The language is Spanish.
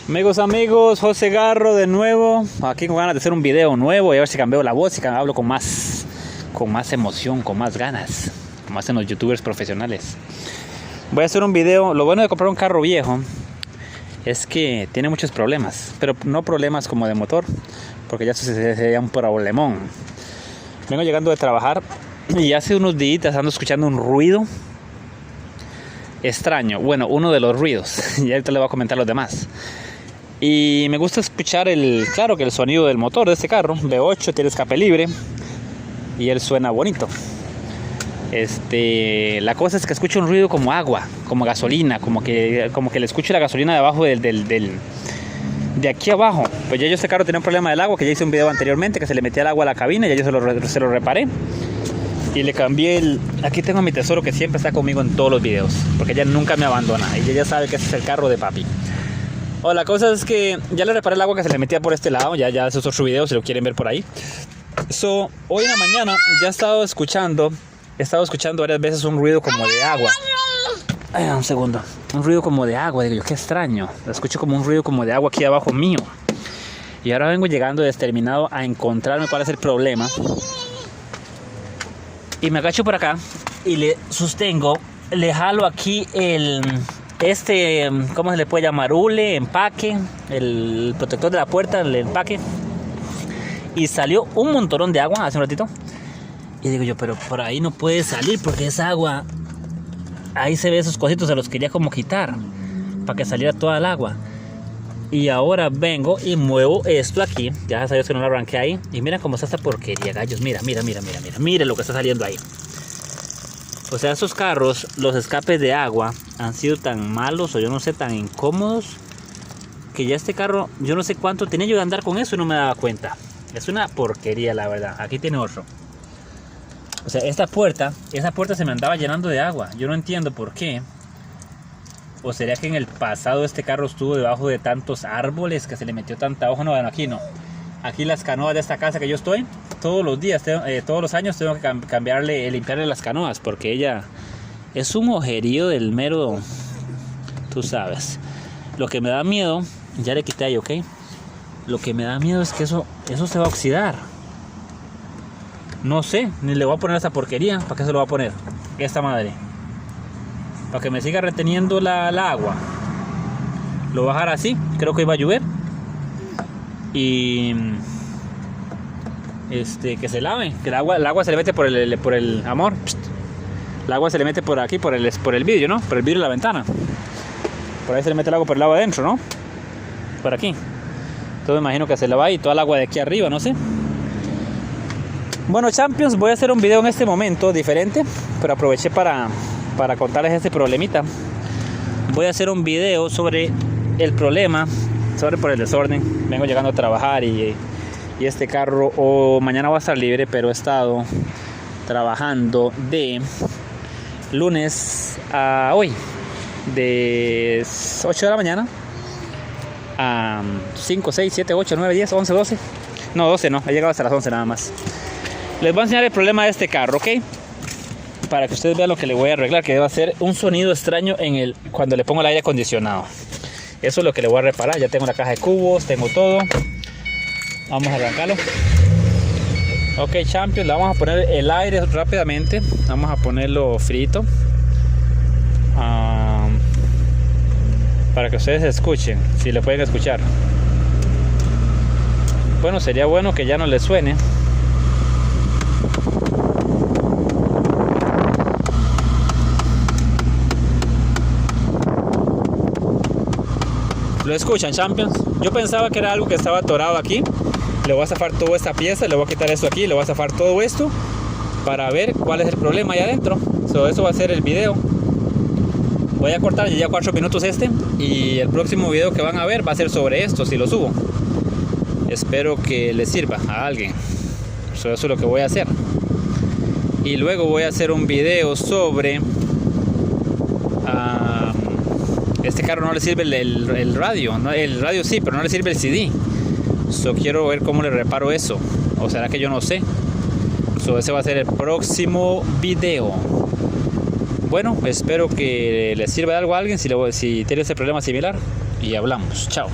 Amigos, José Garro de nuevo, aquí con ganas de hacer un video nuevo y a ver si cambio la voz y hablo con más emoción, con más ganas, como hacen los youtubers profesionales. Voy a hacer un video. Lo bueno de comprar un carro viejo es que tiene muchos problemas, pero no problemas como de motor, porque ya sería un problemón. Vengo llegando de trabajar y hace unos días ando escuchando un ruido extraño. Bueno, uno de los ruidos, y ahorita le voy a comentar los demás. Y me gusta escuchar el sonido del motor de este carro, V8, tiene escape libre y él suena bonito. La cosa es que escucho un ruido como agua, como gasolina, como que le escucho la gasolina de abajo de aquí abajo. Pues ya este carro tenía un problema del agua, que ya hice un video anteriormente, que se le metía el agua a la cabina, y ya yo se lo reparé. Y le cambié aquí tengo a mi tesoro, que siempre está conmigo en todos los videos, porque ella nunca me abandona, y ella sabe que ese es el carro de papi. La cosa es que ya le reparé el agua que se le metía por este lado, ya ese es otro video si lo quieren ver por ahí. Hoy en la mañana ya he estado escuchando varias veces un ruido como de agua. Un segundo. Un ruido como de agua, digo yo, qué extraño. Lo escucho como un ruido como de agua aquí abajo mío. Y ahora vengo llegando determinado a encontrarme cuál es el problema. Y me agacho por acá y le sostengo, le jalo aquí ¿cómo se le puede llamar? Hule, empaque, el protector de la puerta, el empaque. Y salió un montonón de agua hace un ratito. Y digo yo, pero por ahí no puede salir porque esa agua, ahí se ve esos cositos, se los quería como quitar para que saliera toda el agua. Y ahora vengo y muevo esto aquí. Ya sabes que no lo arranqué ahí. Y mira cómo está esta porquería, gallos. Mira lo que está saliendo ahí. O sea, esos carros, los escapes de agua han sido tan malos, o yo no sé, tan incómodos, que ya este carro, yo no sé cuánto tenía yo de andar con eso y no me daba cuenta. Es una porquería, la verdad. Aquí tiene otro. O sea, esa puerta se me andaba llenando de agua. Yo no entiendo por qué. ¿O sería que en el pasado este carro estuvo debajo de tantos árboles que se le metió tanta hoja? No, bueno, aquí no. Aquí las canoas de esta casa que yo estoy, todos los días, todos los años tengo que limpiarle las canoas, porque ella es un ojerío del mero, tú sabes. Lo que me da miedo, ya le quité ahí, ¿ok? Lo que me da miedo es que eso se va a oxidar. No sé, ni le voy a poner esta porquería. ¿Para qué se lo voy a poner? Esta madre. Para que me siga reteniendo la agua. Lo voy a dejar así. Creo que iba a llover. Y que se lave. Que el agua se le mete por el amor. Psst. El agua se le mete por aquí, por el vidrio, ¿no? Por el vidrio de la ventana. Por ahí se le mete el agua por el lado adentro, ¿no? Por aquí. Entonces me imagino que se le va y toda el agua de aquí arriba, no sé. Bueno, Champions, voy a hacer un video en este momento diferente, pero aproveché para contarles este problemita. Voy a hacer un video sobre el problema, por el desorden. Vengo llegando a trabajar y este carro mañana va a estar libre, pero he estado trabajando de lunes a hoy, de 8 de la mañana a 5, 6, 7, 8, 9, 10, 11, 12. No, 12 no, he llegado hasta las 11 nada más. Les voy a enseñar el problema de este carro, ¿ok? Para que ustedes vean lo que le voy a arreglar, que debe hacer un sonido extraño cuando le pongo el aire acondicionado. Eso es lo que le voy a reparar. Ya tengo la caja de cubos, tengo todo. Vamos a arrancarlo. Ok, Champions, le vamos a poner el aire rápidamente. Vamos a ponerlo frito. Para que ustedes escuchen, si le pueden escuchar. Bueno, sería bueno que ya no le suene. ¿Lo escuchan, Champions? Yo pensaba que era algo que estaba atorado aquí. Le voy a zafar toda esta pieza, le voy a quitar esto aquí, le voy a zafar todo esto para ver cuál es el problema ahí adentro. Eso va a ser el video. Voy a cortar ya 4 minutos y el próximo video que van a ver va a ser sobre esto, si lo subo. Espero que les sirva a alguien. Eso es lo que voy a hacer. Y luego voy a hacer un video sobre... este carro no le sirve el radio, ¿no? El radio sí, pero no le sirve el CD. Quiero ver cómo le reparo eso. O será que yo no sé. Ese va a ser el próximo video. bueno, espero que les sirva de algo a alguien si tiene ese problema similar y hablamos. Chao.